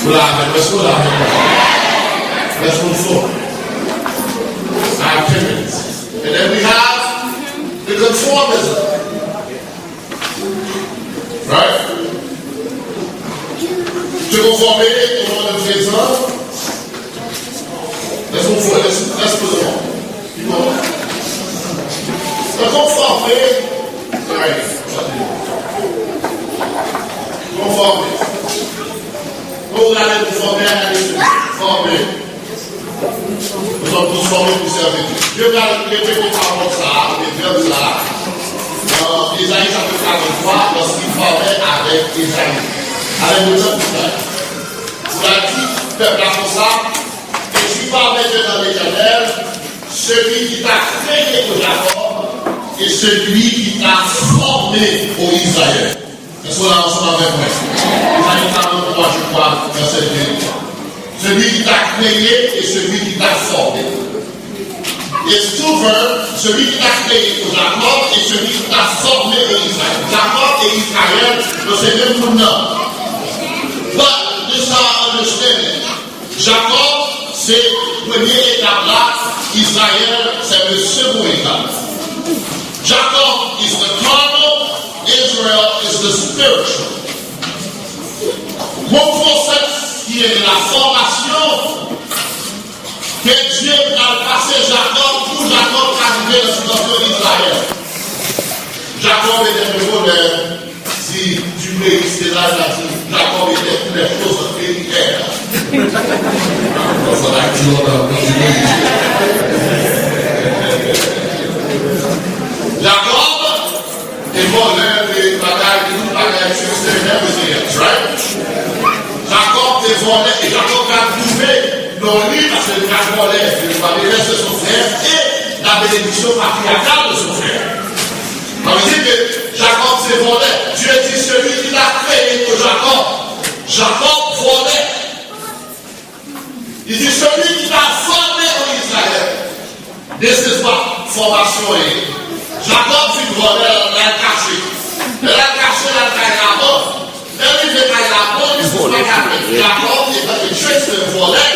Let's move forward. I have 10 minutes. And then we have the conformism. Right? Se conformer au monde de présent. Let's move forward. Let's put it on. Keep going. Se conformer. Sorry. Conformer. Vous allez vous former à la former. Nous sommes tous formés pour servir Dieu. Dieu va répéter parole ça, les verbes là. Isaïe chapitre 43, lorsqu'il formait avec Isaïe. Avec le temps du frère. Il a dit, peuple à ça, et tu parlais dans l'Éternel, celui qui t'a créé au Jacob, et celui qui t'a formé au Israël. Est-ce qu'on a ensemble avec moi? Isaïe 43, je crois, verset 2. Celui qui t'a créé et celui qui t'a formé. It's two verbs, celui qui t'a créé au Jacob et celui qui t'a formé au Israël. Jacob et Israël, c'est le même nom. But this is our understanding. Jacob, c'est la première étape là. Israël, c'est le second étape. Jacob is the carnal, Israel is the spiritual. Mon concept qui est la formation que Dieu a passé Jacob pour Jacob arriver dans la situation d'Israël. Jacob était le bonheur. Si tu veux exister là, Jacob était toutes les choses véritaires. Jacob est bonheur de bataille de toute bataille sur right? Jacob est volé et Jacob a trouvé dans lui parce que Jacob volait le famille de son frère et la bénédiction patriarcale de son frère. Ça veut dire que Jacob s'est volé. Dieu dit celui qui l'a créé que Jacob volait. Il dit celui qui l'a formé en Israël. This is what formation est. Jacob fut volé, l'a caché. Elle a caché la taille à mort. Jacob est dans les traces de volet.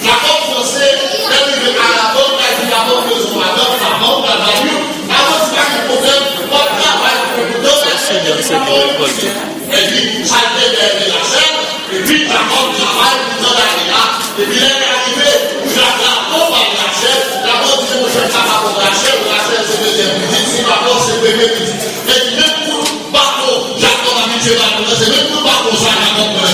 Jacob pensait, même il veut à la bonne, il dit la bonne maison, la bonne, la value. La bonne, c'est pas le problème. Pas de travail, pour nous donner. Et puis, ça a été de la chaîne. Et puis, Jacob travaille dans la villa. Et puis, il est arrivé, où Jacob la bombe à la chaîne. La bonne dit, je vais pas pour la chaîne c'est deuxième visite. Si la bonne, c'est première visite. Et puis, même pour bateau, Jacob a mis la bonne, c'est même pour bateau, ça, Jacob pour le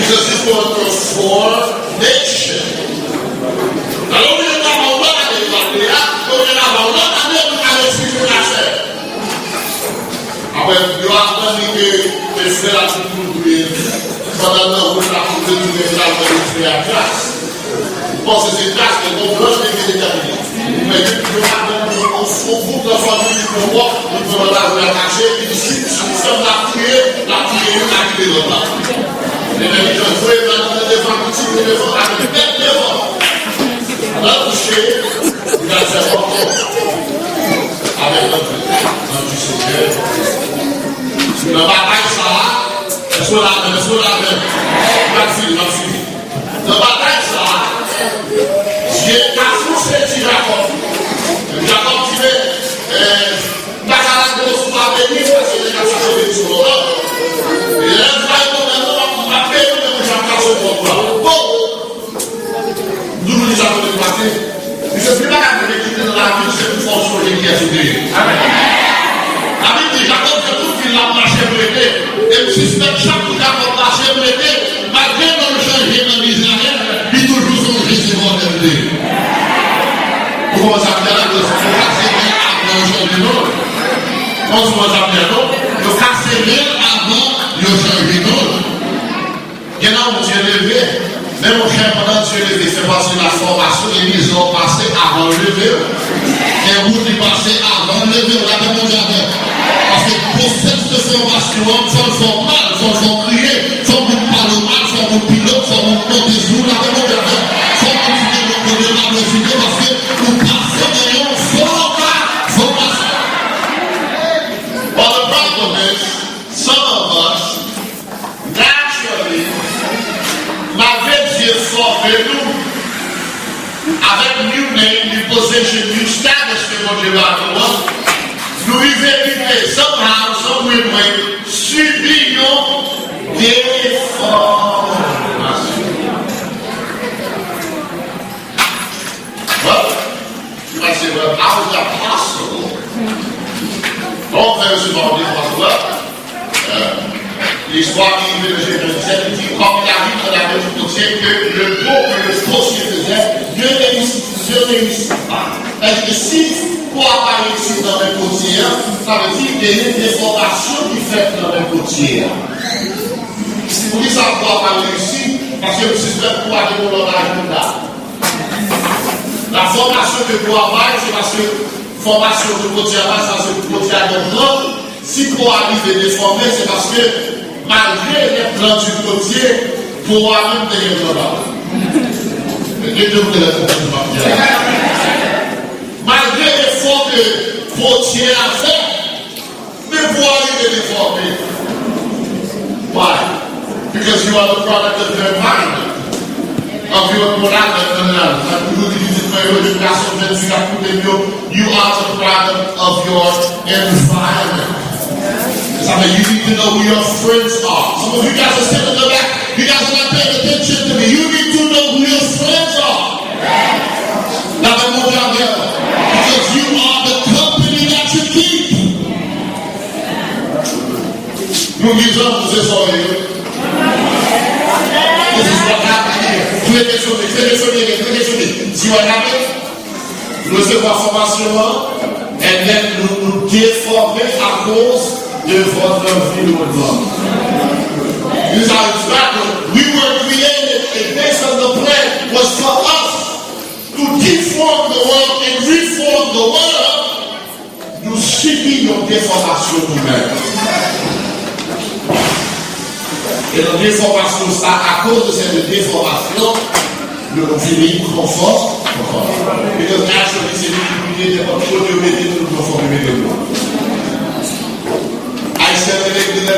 because it's for formation. Alors, on est dans le monde avec la Léa, on est dans le monde avec ce que je fais. Après, il y a un que je fais la petite boule pendant le temps où je la coupe de tout le temps où je fais la classe. Bon, c'est cette classe que l'on veut déterminer. Mais il y a un groupe de famille qui nous voit, nous pouvons la cacher, et ici, nous sommes la prier, de là. Les gens jouent dans le devant, le devant, avec le devant. Là, touché, il a fait beaucoup. Avec notre Seigneur. La bataille, ça va. Est-ce qu'on l'a fait? Merci. La bataille, ça va. Dieu a poussé Jacob. Jacob disait, la caractère de la béni, parce qu'il est caché sur l'autre. Et là, nous nous disons de passer. Je ne suis pas capable de quitter dans la vie, c'est une force qui est supérieure. Amen. Amen. Jacob, c'est tout qu'il a marché pour l'aider. Et le système, chaque fois Jacob marché pour l'aider, malgré le changement dans Israël, il toujours son recevoir de l'aider. Pourquoi ça veut dire que c'est casser avant le changement? Comment ça veut dire non? Le casser avant le changement. Il y en a où Dieu levé. Même mon cher, pendant Dieu levé, c'est parce que la formation, ils ont passé avant le lever. Et vous, ils passez avant le lever, on a fait mon jardin. Parce que le processus de formation, il faut mal, il faut crier, il faut vous parler mal, il faut vous pilote, il faut vous monter sous, on a fait mon jardin. Il faut continuer de connaître la finir parce que vous passez dans une formation. But the problem is, some of us, Et nous, avec new name, new position, new status que mon Dieu va nous, nous vivons somehow, some way, suivions des formations. Well, you might say, well, how is that possible? All those involved in l'histoire qui de Jérusalem dit comme il arrive dans la même côté que le peuple, le foncier faisait, Dieu réussit pas. Est-ce que si pour apparaître ici dans le côté, ça veut dire qu'il y a des formations qui fait dans le côté. Si vous dites ça pour apparaître ici, parce que le système pour aller dans l'orage là. La formation que pour apparaître, c'est parce que formation de côté à bas, ça c'est le côté à l'autre. Si pour arriver déformé, c'est parce que malgré les plans du côté, pour arriver des global. Malgré l'effort que Potier a fait, mais pour arriver déformé. Why? Because you are the product of your environment. Of your product. You are the product of your environment. I mean, you need to know who your friends are. Some of you guys are sitting in the back. You guys are not paying attention to me. You need to know who your friends are. Now, let me move down here. Because you are the company that you keep. Nous disons, vous êtes sortis. This is what happened here. See what happened? Nous recevons la formation, et then nous déformer à cause de votre vie de votre. This is how it's happened. We were created, and based on the plan was for us to deform the world and reform the world. Nous subissons nos déformations nous-mêmes. Et nos déformations, ça, à cause de cette déformation, nous finissons confort. Because actually, c'est lui qui dit que nous devons nous conformer de nous. Haïtien de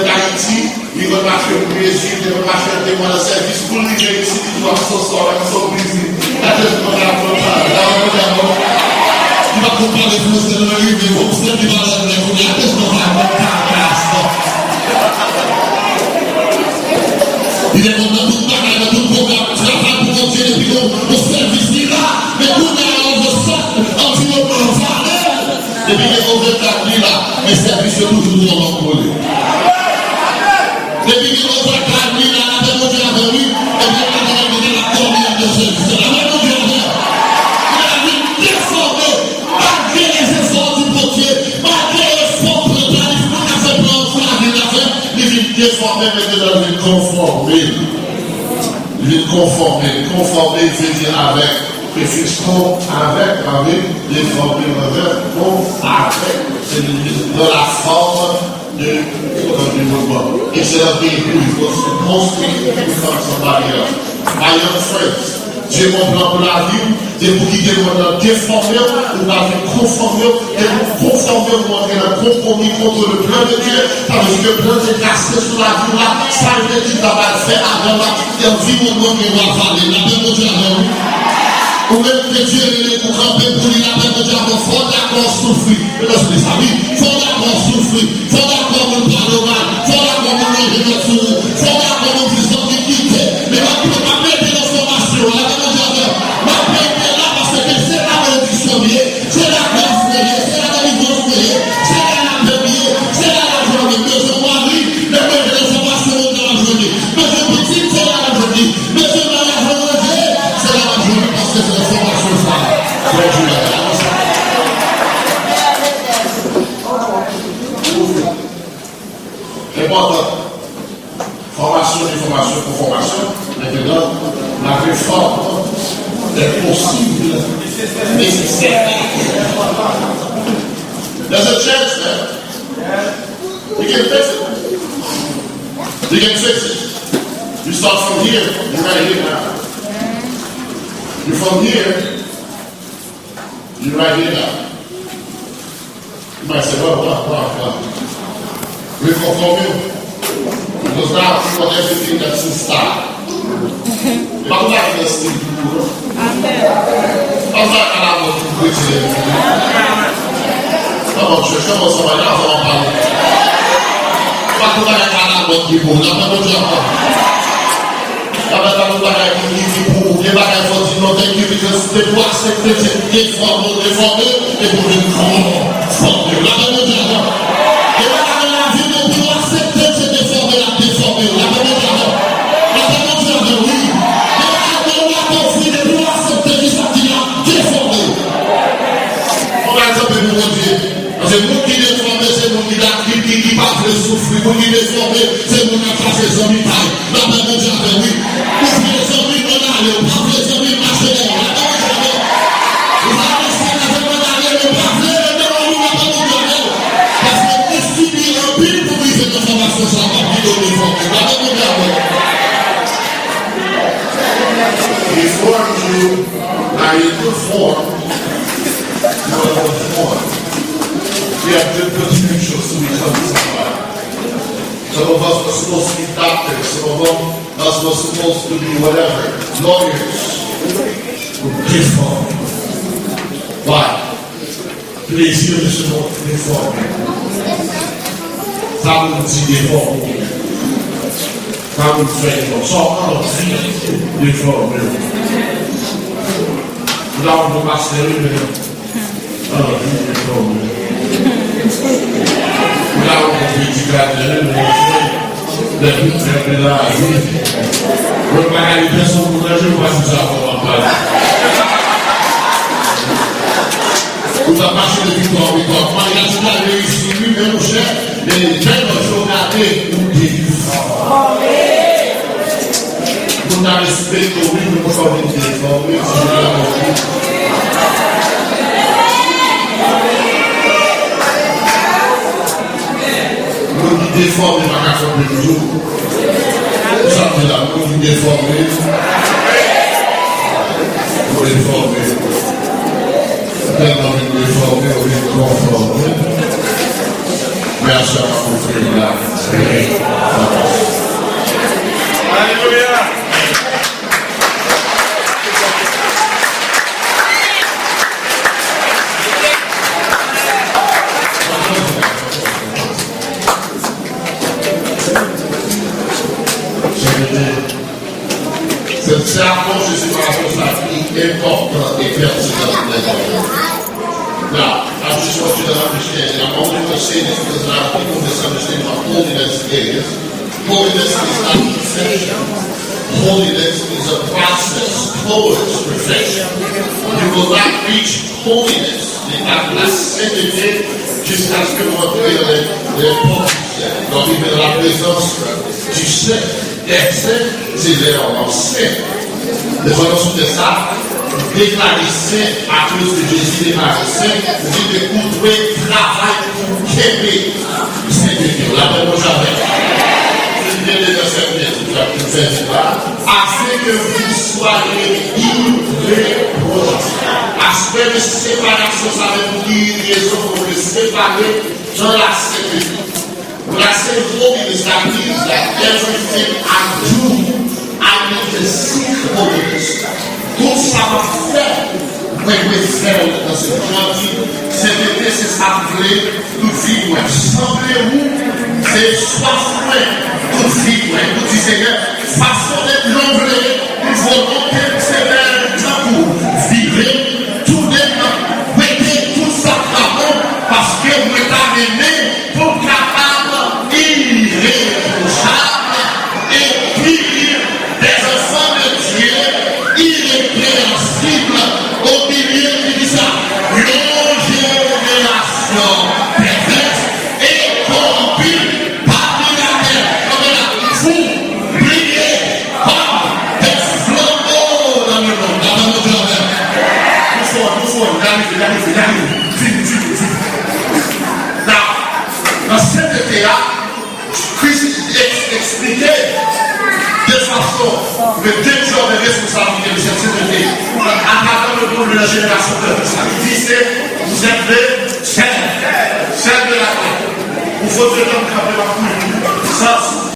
Haïti, il va marcher au Brésil, il va marcher au témoin de service pour lui réussir, il doit s'asseoir avec son Brésil. La tête de la il va comparer le français dans le livre, il va observer dans la tête de la il est dans tout bagage, dans tout programme, travail pour continuer depuis au service là, mais tout est en ça, environnement valeur. Depuis qu'on veut t'appeler là, les services sont toujours en collé. Depuis qu'on veut t'appeler là, la même chose avec lui, et bien on va donner la combien de services. La même chose avec lui. Il a été déformé, malgré les efforts du portier, malgré l'effort pour le planifier, on a fait plan pour la vie d'affaires, il est déformé, mais il est conformé. Il est conformé. Conformé, il veut dire avec. Et fiscaux avec, les formés avec, c'est dans la forme du mouvement. Et c'est un véhicule, il faut se construire comme somebody else. My young friends, Dieu mon plan pour la vie, c'est pour quitter mon plan déformé, ou la vie conformée, et pour conformer, vous entrez un compromis contre le plan de Dieu, parce que le plan est cassé sur la vie là, ça veut dire qu'il va faire avant la environnement qui va parler. La même chose avant lui. Ou même que Dieu est pour camper pour lui, la même chose avant, faut d'accord souffrir. Et là, c'est ça, oui, faut d'accord souffrir, faut d'accord me parler mal, faut d'accord me manger le sou, faut d'accord me dire sans quitter. Mais là, tu ne peux pas mettre l'information, la même chose avant, ma paix est là parce que c'est la malédiction liée, c'est la grâce liée, c'est la délivrance liée, c'est la paix liée, c'est la journée, que je marie, mais que l'information est dans la journée, mais je petit, c'est la journée, mais je dans la journée, c'est la journée parce que c'est l'information phare. Important. Formation, information, conformation. Maintenant, la réforme est possible, nécessaire. There's a chance there. You can fix it. You can fix it. You start from here. You're right here now. You're from here. You're right here now. You might say, well. Reconform you. Because now you want everything that's in style. Pas vous avez un style pour amen. Pas vous avez la mort pour chrétien. Comment je fais mon savoir là, on va parler. Pas vous avez la mort qui pour la mort de Dieu. La mort de Dieu qui pour les bagages faut dire non, thank you because they pour accepter cette réforme et pour une grande forme. La mort de Dieu. Et la vie de pour accepter cette réforme et la déformer. La mort de Dieu. La mort de Dieu, oui. C'est nous qui déformons, c'est nous qui l'agrippons, qui pas le souffrir, nous qui déformons, c'est nous qui avons fait des amis taille. La même Dieu avait oui. Ouvrez les amis, on a les pas les amis marcher. La même Dieu vous avez fait la même année, le pas les amis, la même Dieu. Parce que nous subissons un pile pour vivre dans sa masse, ça va plus de déformer. La même Dieu. Il forme you à une forme. We have different scriptures to become somebody. Some of us were supposed to be doctors. Some of us were supposed to be whatever, lawyers. Reform. Why? Please hear this about reform. Ça vous dit reform. Ça vous fait reform. Sort of reform. Là, on peut passer reform. Là où on peut éduquer les plus là, le bagage de personne pour la jeune, voici ça pour en parler. Vous avez marché de victoire, moi, il a tout à réussi, lui-même, cher, les jeunes ont regardé ou dit. Vous avez respecté, oui, nous sommes déformés, nous déformons les bagages de toujours. Nous sommes là, nous déformons. Nous déformons. Tellement nous déformons, nous conformons. Merci à vous, frère. Alléluia. Cette approche de séparation est importante et pertinente. Now, I just want you to understand, and I'm only going to say this because a lot of people misunderstand what holiness is. Holiness is not perfection. Holiness is a process towards perfection. You will not reach holiness. La sainteté jusqu'à ce que vous rentrez les portes du ciel. Donc, il est la présence du saint. Être saint, c'est vraiment saint. Les gens sont de ça. Déclarer saint à cause de Jésus déclaré saint, vous dites écoutez, travail pour qu'aimer. C'est Dieu. La même chose avec. Je viens de faire ça, afin que vous soyez irréprochables. Aspect de séparation, ça veut dire liaison pour le séparer dans la sécurité. When I say holiness, that means that everything I do, I need to seek holiness. Tout ça va faire, mais faire dans cette vie, c'est s'appeler toute vie, semblez-vous, c'est soif, toute vie, tout dit Seigneur, façonnez l'ombre, une volonté sévère, pour vivre, tout les mettez tout ça là-haut, parce que vous êtes amené pour capable irréprochable et puis des enfants de Dieu irrépréhensibles au milieu de ça. Une génération perverse et corrompue parmi la terre. Vous brillez comme des flambeaux dans le monde. Dans cette théâtre, Christ expliquait de façon le danger de responsabilité de cette sainteté à travers le monde de la génération de ça. Il disait, vous êtes des serfs de la terre. Vous faut que l'homme camper la couille. Ça,